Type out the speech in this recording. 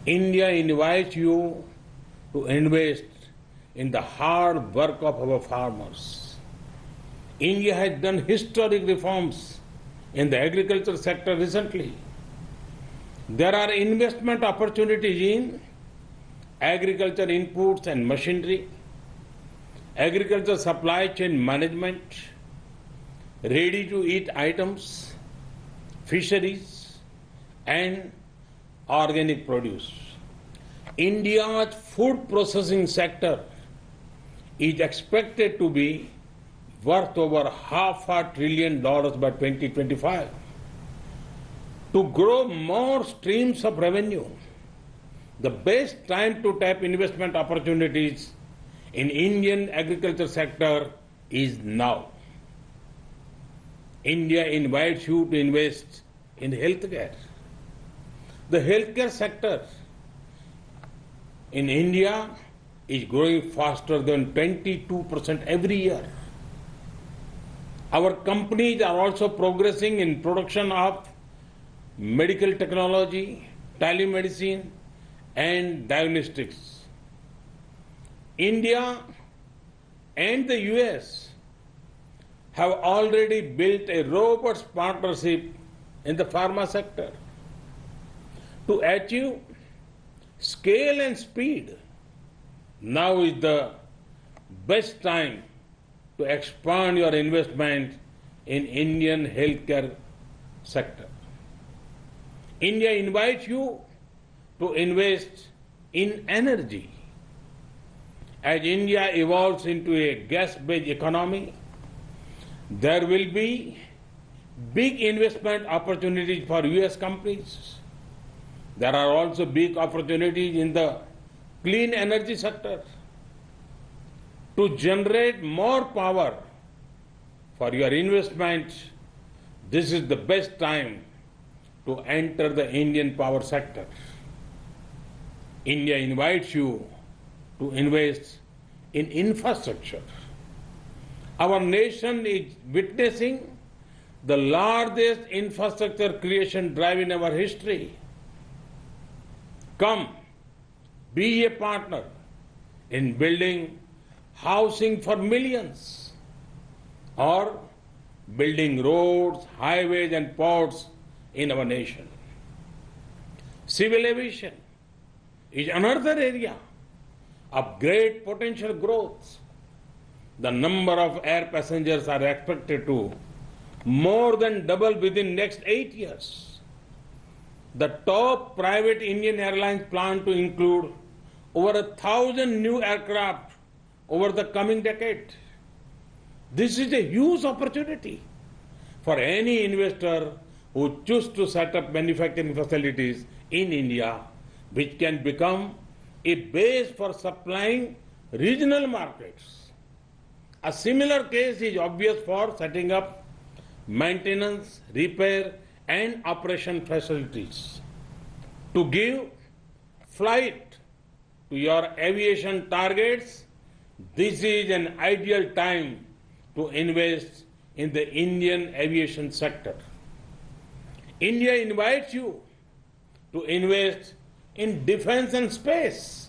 India invites you to invest in the hard work of our farmers. India has done historic reforms in the agriculture sector recently. There are investment opportunities in agriculture inputs and machinery, agriculture supply chain management, ready-to-eat items, fisheries, and organic produce. India's food processing sector is expected to be worth over $500 billion by 2025. To grow more streams of revenue, the best time to tap investment opportunities in Indian agriculture sector is now. India invites you to invest in healthcare. The healthcare sector in India is growing faster than 22% every year. Our companies are also progressing in production of medical technology, telemedicine, and diagnostics. India and the US have already built a robust partnership in the pharma sector. To achieve scale and speed, now is the best time to expand your investment in Indian healthcare sector. India invites you to invest in energy. As India evolves into a gas-based economy, there will be big investment opportunities for US companies. There are also big opportunities in the clean energy sector. To generate more power for your investment, this is the best time to enter the Indian power sector. India invites you to invest in infrastructure. Our nation is witnessing the largest infrastructure creation drive in our history. Come, be a partner in building housing for millions or building roads, highways, and ports in our nation. Civil aviation is another area of great potential growth. The number of air passengers are expected to more than double within next 8 years. The top private Indian airlines plan to include over 1,000 new aircraft over the coming decade. This is a huge opportunity for any investor who chooses to set up manufacturing facilities in India, which can become a base for supplying regional markets. A similar case is obvious for setting up maintenance, repair, and operation facilities. To give flight to your aviation targets, this is an ideal time to invest in the Indian aviation sector. India invites you to invest in defense and space.